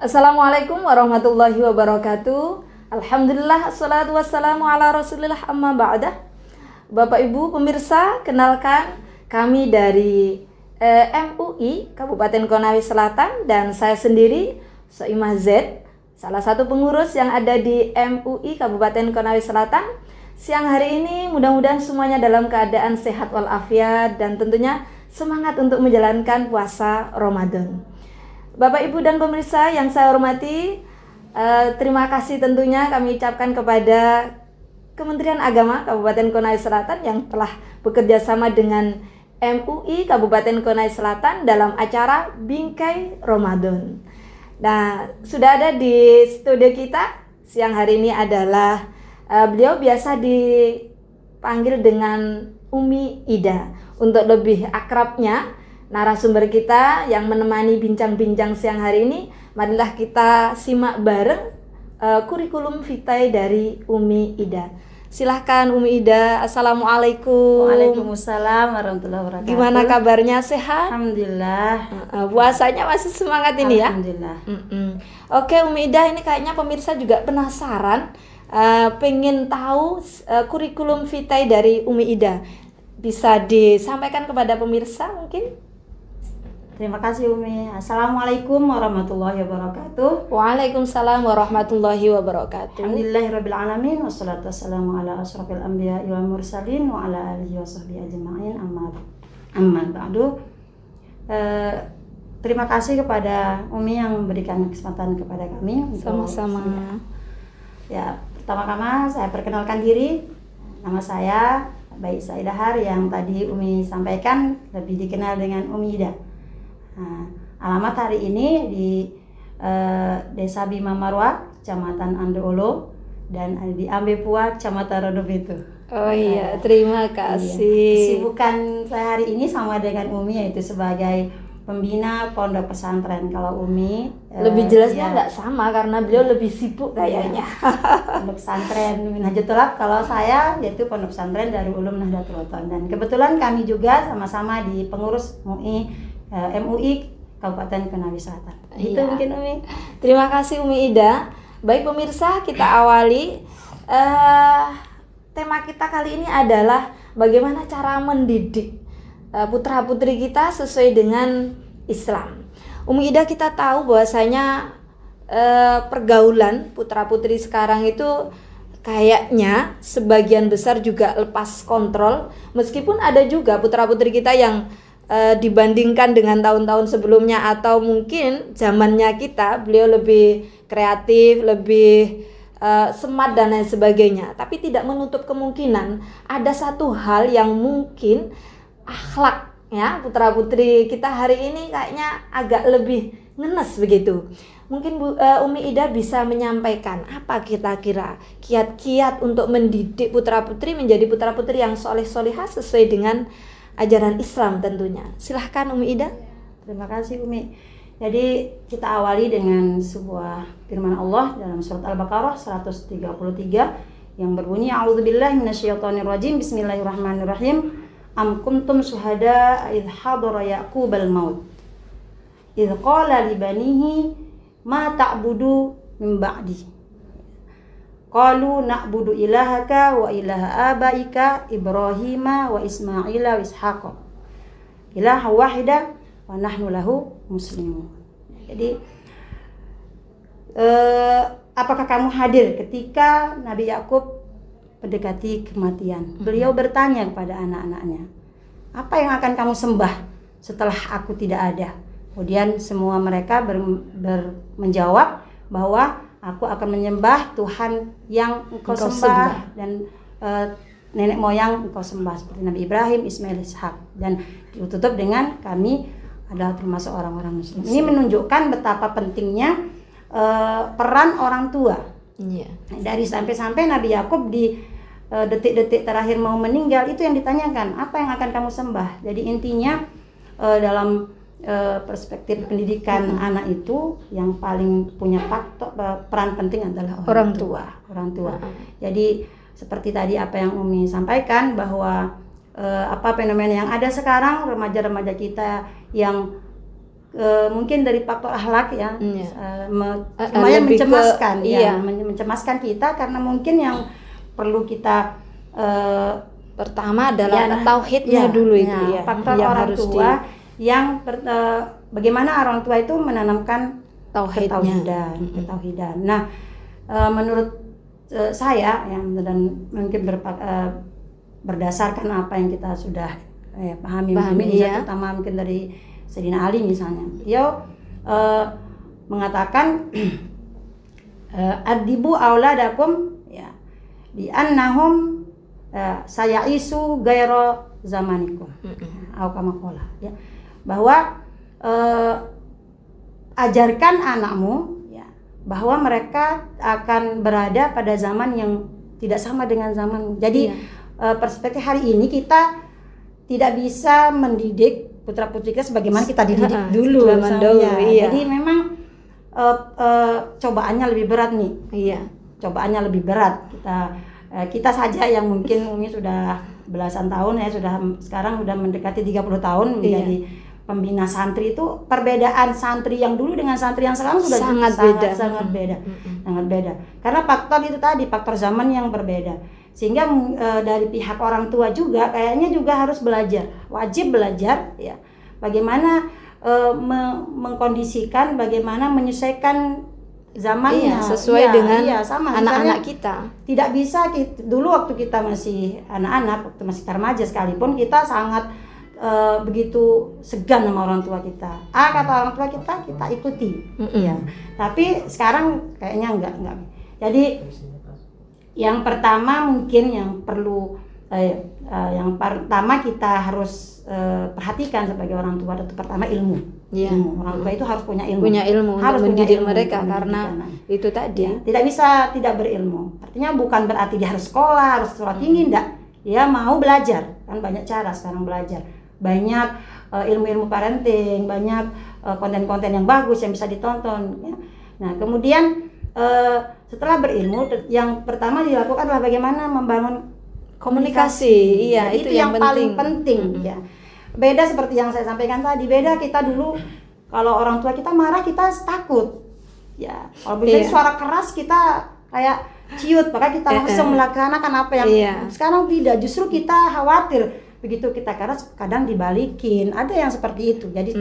Assalamualaikum warahmatullahi wabarakatuh. Alhamdulillah, assalatu wassalamu ala rasulillah, amma ba'dah. Bapak Ibu pemirsa, kenalkan kami dari MUI Kabupaten Konawe Selatan dan saya sendiri Soimah Z, salah satu pengurus yang ada di MUI Kabupaten Konawe Selatan. Siang hari ini mudah-mudahan semuanya dalam keadaan sehat walafiat dan tentunya semangat untuk menjalankan puasa Ramadan. Bapak Ibu dan pemirsa yang saya hormati, terima kasih tentunya kami ucapkan kepada Kementerian Agama Kabupaten Konawe Selatan yang telah bekerja sama dengan MUI Kabupaten Konawe Selatan dalam acara Bingkai Ramadan. Nah, sudah ada di studio kita siang hari ini adalah beliau biasa dipanggil dengan Umi Ida. Untuk lebih akrabnya, narasumber kita yang menemani bincang-bincang siang hari ini, marilah kita simak bareng kurikulum vitae dari Umi Ida. Silahkan Umi Ida. Assalamualaikum. Waalaikumsalam warahmatullahi wabarakatuh. Gimana kabarnya, sehat? Alhamdulillah. Puasanya masih semangat ini ya? Alhamdulillah. Oke Umi Ida, ini kayaknya pemirsa juga penasaran, pengen tahu kurikulum vitae dari Umi Ida. Bisa disampaikan kepada pemirsa mungkin? Terima kasih Umi. Assalamualaikum warahmatullahi wabarakatuh. Waalaikumsalam warahmatullahi wabarakatuh. Alhamdulillahirabbil alamin wassalatu wassalamu ala asyrafil anbiya'i wal mursalin wa ala alihi washabbihi ajma'in amma ba'du. Terima kasih kepada Umi yang memberikan kesempatan kepada kami. Sama-sama. Ya, pertama-tama saya perkenalkan diri. Nama saya Baik Saidahar yang tadi Umi sampaikan, lebih dikenal dengan Umi Ida. Nah, alamat hari ini di Desa Bima Marwa, Kecamatan Andoolo, dan di Ambepua, Kecamatan Rodobetu. Oh iya, terima kasih. Iya. Kesibukan saya hari ini sama dengan Umi, yaitu sebagai pembina pondok pesantren. Kalau Umi lebih jelasnya nggak sama karena beliau lebih sibuk kayaknya. Pondok pesantren Minhajatul Haq, kalau saya yaitu pondok pesantren Darul Ulum Nahdlatul Ulama. Dan kebetulan kami juga sama-sama di pengurus MUI Kabupaten Konawe Selatan. Itu mungkin Umi. Terima kasih Umi Ida. Baik pemirsa, kita awali tema kita kali ini adalah bagaimana cara mendidik putra-putri kita sesuai dengan Islam. Umi Ida, kita tahu bahwasanya pergaulan putra-putri sekarang itu kayaknya sebagian besar juga lepas kontrol, meskipun ada juga putra-putri kita yang dibandingkan dengan tahun-tahun sebelumnya atau mungkin zamannya kita, beliau lebih kreatif, lebih smart dan lain sebagainya. Tapi tidak menutup kemungkinan ada satu hal yang mungkin akhlak ya putra-putri kita hari ini kayaknya agak lebih ngenes begitu. Mungkin Umi Ida bisa menyampaikan apa kira-kira kiat-kiat untuk mendidik putra-putri menjadi putra-putri yang soleh-solehah sesuai dengan ajaran Islam tentunya. Silahkan Umi Ida. Terima kasih Umi. Jadi kita awali dengan sebuah firman Allah dalam surat Al-Baqarah 133 yang berbunyi, A'udzubillahi minasyaitonirrajim, Bismillahirrahmanirrahim. Am kuntum syuhada idh hadara Ya'qubal maut idh qala li banihi ma ta'budu min ba'di qalu na'budu ilahaka wa ilaha abaika Ibrahima wa Ismaila wa Ishaqa ilaha wahida wa nahnu lahu muslimun. Jadi apakah kamu hadir ketika Nabi Yakub mendekati kematian? Beliau bertanya kepada anak-anaknya, apa yang akan kamu sembah setelah aku tidak ada? Kemudian semua mereka menjawab bahwa aku akan menyembah Tuhan yang engkau sembah dan nenek moyang engkau sembah, seperti Nabi Ibrahim, Ismail, Ishak. Dan ditutup dengan kami adalah termasuk orang-orang muslim. Ini menunjukkan betapa pentingnya peran orang tua. Dari sampai-sampai Nabi Yakub di detik-detik terakhir mau meninggal, itu yang ditanyakan, apa yang akan kamu sembah? Jadi intinya dalam perspektif pendidikan anak itu yang paling punya peran penting adalah orang tua. Jadi seperti tadi apa yang Umi sampaikan, bahwa fenomena yang ada sekarang, remaja-remaja kita yang mungkin dari faktor akhlak ya, lebih lumayan mencemaskan ke- ya, iya. mencemaskan kita karena mungkin yang perlu kita Pertama adalah ya, tauhidnya ya, dulu ya, itu ya, faktor yang orang harus tua yang bagaimana orang tua itu menanamkan Tauhidnya. ketauhidan. Nah, menurut saya yang dan mungkin berdasarkan apa yang kita sudah pahami iya. terutama mungkin dari Sayyidina Ali misalnya, beliau mengatakan adibu auladakum ya bi annahum saya isu gairo zamanikum atau kama qala ya, bahwa ajarkan anakmu ya bahwa mereka akan berada pada zaman yang tidak sama dengan zaman. Jadi perspektif hari ini kita tidak bisa mendidik putra-putri kita sebagaimana kita dididik dulu zaman dulu, iya. Jadi memang cobaannya lebih berat nih. Iya. Cobaannya lebih berat. Kita saja yang mungkin Umi sudah belasan tahun ya, sekarang sudah mendekati 30 tahun menjadi pembina santri. Itu perbedaan santri yang dulu dengan santri yang sekarang sudah sangat beda. Karena faktor itu tadi, faktor zaman yang berbeda. Sehingga dari pihak orang tua juga kayaknya juga harus belajar, wajib belajar ya. Bagaimana mengkondisikan, bagaimana menyesuaikan zamannya sesuai dengan sama. anak-anak kita. Tidak bisa dulu waktu kita masih anak-anak, waktu masih remaja sekalipun kita sangat begitu segan sama orang tua kita. Kata orang tua kita ikuti. Ya. Tapi sekarang kayaknya enggak. Jadi yang pertama mungkin yang perlu yang pertama kita harus perhatikan sebagai orang tua itu pertama ilmu. Ilmu. Orang tua itu harus punya ilmu. Harus mendidik mereka karena itu tadi. Ya, tidak bisa tidak berilmu. Artinya bukan berarti dia harus sekolah, harus sekolah tinggi, enggak. Dia mau belajar. Kan banyak cara sekarang belajar. Banyak ilmu-ilmu parenting, banyak konten-konten yang bagus yang bisa ditonton ya. Nah, kemudian setelah berilmu, yang pertama dilakukan adalah bagaimana membangun komunikasi. Iya, itu yang paling penting ya. Beda seperti yang saya sampaikan tadi, beda kita dulu kalau orang tua kita marah kita takut. Ya, kalau misalnya suara keras kita kayak ciut, maka kita langsung melaksanakan apa yang sekarang tidak, justru kita khawatir. Begitu kita keras kadang dibalikin. Ada yang seperti itu. Jadi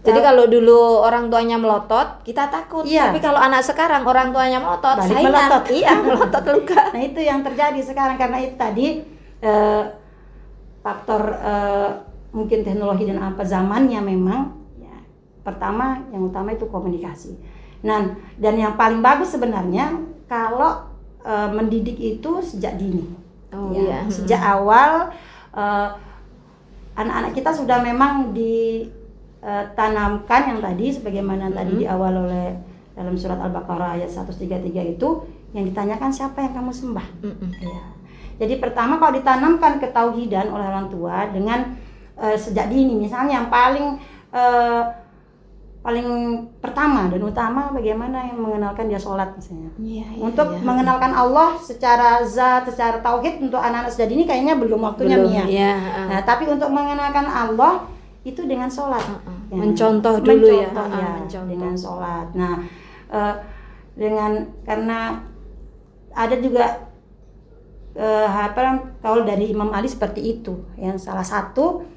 kalau dulu orang tuanya melotot, kita takut. Tapi kalau anak sekarang orang tuanya melotot, melotot. Melotot luka. Nah, itu yang terjadi sekarang karena itu tadi faktor mungkin teknologi dan apa zamannya memang ya. Pertama, yang utama itu komunikasi. Nah, dan yang paling bagus sebenarnya kalau mendidik itu sejak dini. Sejak awal anak-anak kita sudah memang ditanamkan yang tadi sebagaimana tadi di awal oleh dalam surat Al-Baqarah ayat 133 itu yang ditanyakan siapa yang kamu sembah. Ya. Jadi pertama kalau ditanamkan ketauhidan oleh orang tua dengan sejak dini, misalnya yang paling pertama dan utama bagaimana yang mengenalkan dia sholat misalnya. Untuk mengenalkan Allah secara zat, secara tauhid untuk anak-anak sejak dini kayaknya belum waktunya Mia. Nah, tapi untuk mengenalkan Allah itu dengan sholat. Mencontoh dulu mencontoh dengan sholat. Nah, karena ada juga kalau dari Imam Ali seperti itu, yang salah satu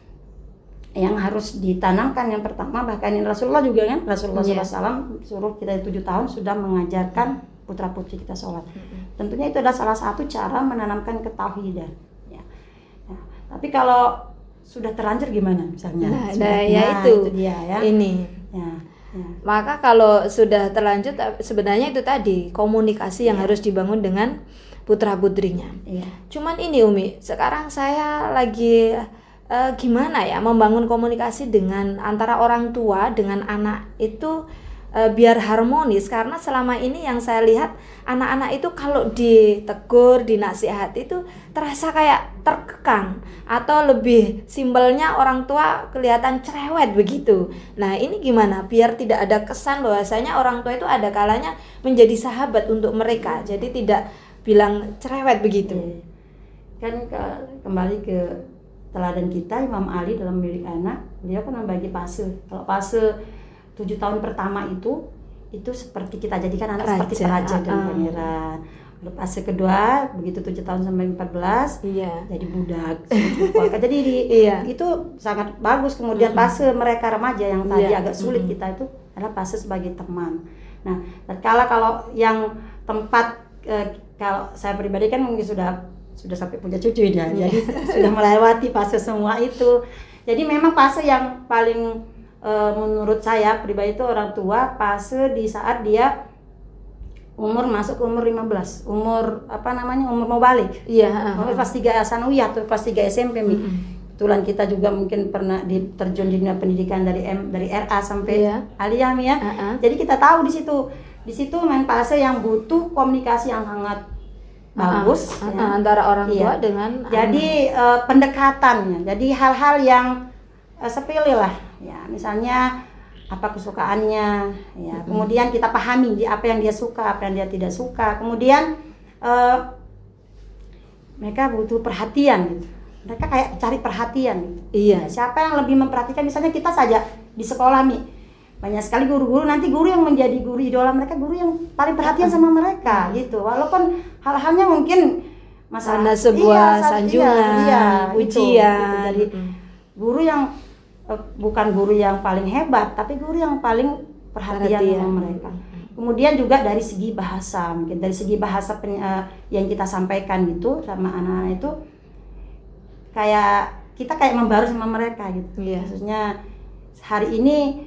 yang harus ditanamkan yang pertama, bahkan ini Rasulullah juga kan, Rasulullah SAW suruh kita 7 tahun sudah mengajarkan putra putri kita sholat. Tentunya itu adalah salah satu cara menanamkan ketauhidan. Ya. Nah, tapi kalau sudah terlanjur gimana misalnya? Itu dia ya. Ini. Ya. Maka kalau sudah terlanjur sebenarnya itu tadi komunikasi yang harus dibangun dengan putra putrinya. Cuman ini Umi, sekarang saya lagi gimana ya membangun komunikasi dengan antara orang tua dengan anak itu biar harmonis, karena selama ini yang saya lihat anak-anak itu kalau ditegur, dinasihati itu terasa kayak terkekang atau lebih simpelnya orang tua kelihatan cerewet begitu. Nah, ini gimana biar tidak ada kesan bahwasanya orang tua itu ada kalanya menjadi sahabat untuk mereka, jadi tidak bilang cerewet begitu. Kan kembali ke teladan kita Imam Ali dalam mendidik anak. Beliau kan membagi fase. Kalau fase 7 tahun pertama itu seperti kita jadikan anak seperti raja dan pangeran. Lalu fase kedua begitu 7 tahun sampai 14 jadi budak. Jadi itu sangat bagus. Kemudian fase mereka remaja yang tadi agak sulit kita itu adalah fase sebagai teman. Nah, kalau yang tempat kalau saya pribadi kan mungkin sudah sampai punya cucu ya, jadi sudah melewati fase semua itu. Jadi memang fase yang paling menurut saya pribadi itu orang tua fase di saat dia masuk ke umur 15, umur mau balik. Umur kelas 3 sanawiyah atau kelas 3 SMP. Kebetulan kita juga mungkin pernah terjun di dunia pendidikan dari RA sampai aliyah ya. Jadi kita tahu di situ main fase yang butuh komunikasi yang sangat bagus antara orang tua dengan jadi pendekatannya. Jadi hal-hal yang sepele lah ya, misalnya apa kesukaannya ya, kemudian kita pahami apa yang dia suka, apa yang dia tidak suka. Kemudian mereka butuh perhatian gitu. Mereka kayak cari perhatian gitu. Siapa yang lebih memperhatikan, misalnya kita saja di sekolah nih, banyak sekali guru-guru, nanti guru yang menjadi guru idola mereka, guru yang paling perhatian sama mereka gitu. Walaupun hal-halnya mungkin masalah sebuah sanjungan, ujian. Jadi guru yang bukan guru yang paling hebat, tapi guru yang paling perhatian sama mereka. Kemudian juga dari segi bahasa, mungkin dari segi bahasa yang kita sampaikan gitu sama anak-anak itu kita kayak membaru sama mereka gitu. Maksudnya hari ini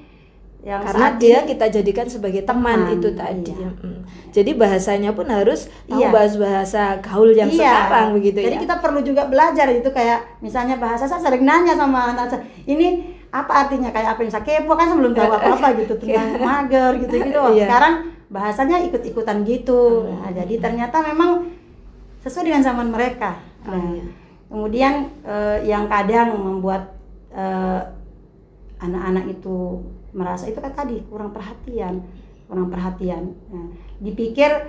yang karena kita jadikan sebagai teman itu tadi. Jadi bahasanya pun harus tahu bahasa gaul yang sekarang begitu. Jadi kita perlu juga belajar itu, kayak misalnya bahasa, saya sering nanya sama anak saya, ini apa artinya, kayak apa misalnya kepo kan sebelum tahu apa-apa gitu tentang mager gitu. Sekarang bahasanya ikut-ikutan gitu. Nah, jadi ternyata memang sesuai dengan zaman mereka. Kemudian yang kadang membuat anak-anak itu merasa itu kan tadi kurang perhatian. Nah, dipikir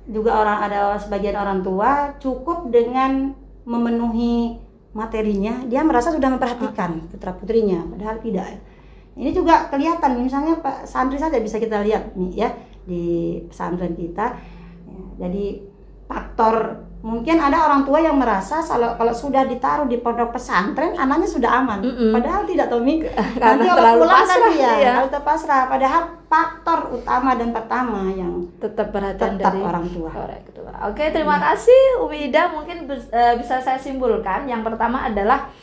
juga ada sebagian orang tua cukup dengan memenuhi materinya, dia merasa sudah memperhatikan putra putrinya, padahal tidak. Ini juga kelihatan, misalnya Pak santri saja bisa kita lihat nih ya di pesantren kita. Jadi faktor mungkin ada orang tua yang merasa kalau sudah ditaruh di pondok pesantren anaknya sudah aman, padahal tidak, Tommy. Nanti kalau pulang kan terpasrah. Padahal faktor utama dan pertama yang tetap perhatian dari orang tua. Oke, terima kasih Umi Ida. Mungkin bisa saya simpulkan. Yang pertama adalah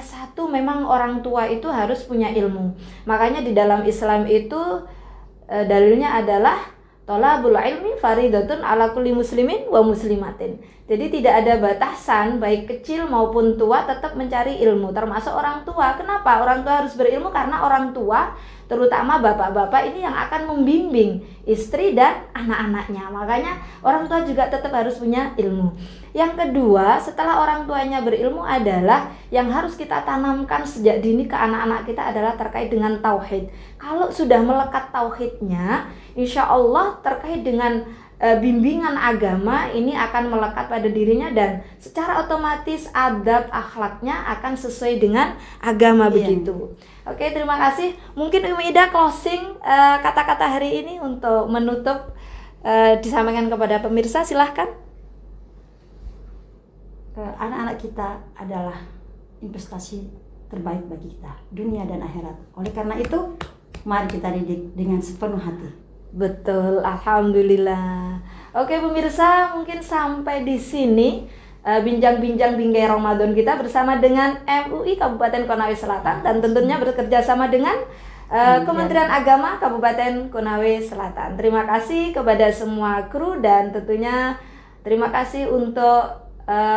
satu, memang orang tua itu harus punya ilmu. Makanya di dalam Islam itu dalilnya adalah tolabul ilmi faridatun ala kulli muslimin wa muslimatin. Jadi tidak ada batasan, baik kecil maupun tua tetap mencari ilmu, termasuk orang tua. Kenapa orang tua harus berilmu? Karena orang tua, terutama bapak-bapak ini yang akan membimbing istri dan anak-anaknya. Makanya orang tua juga tetap harus punya ilmu. Yang kedua, setelah orang tuanya berilmu adalah yang harus kita tanamkan sejak dini ke anak-anak kita adalah terkait dengan tauhid. Kalau sudah melekat tauhidnya, insya Allah terkait dengan bimbingan agama ini akan melekat pada dirinya dan secara otomatis adab akhlaknya akan sesuai dengan agama begitu. Oke, terima kasih. Mungkin Umi Ida closing kata-kata hari ini untuk menutup disampaikan kepada pemirsa, silahkan. Anak-anak kita adalah investasi terbaik bagi kita, dunia dan akhirat. Oleh karena itu, mari kita didik dengan sepenuh hati. Betul, alhamdulillah. Oke pemirsa, mungkin sampai di sini bincang-bincang bingkai Ramadan kita bersama dengan MUI Kabupaten Konawe Selatan dan tentunya bekerja sama dengan Kementerian Agama Kabupaten Konawe Selatan. Terima kasih kepada semua kru dan tentunya terima kasih untuk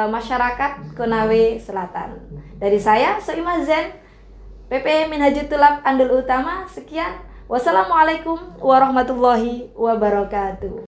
masyarakat Konawe Selatan. Dari saya Soimah Zen, PP Minhajul Tulab Andul Utama. Sekian. Wassalamualaikum warahmatullahi wabarakatuh.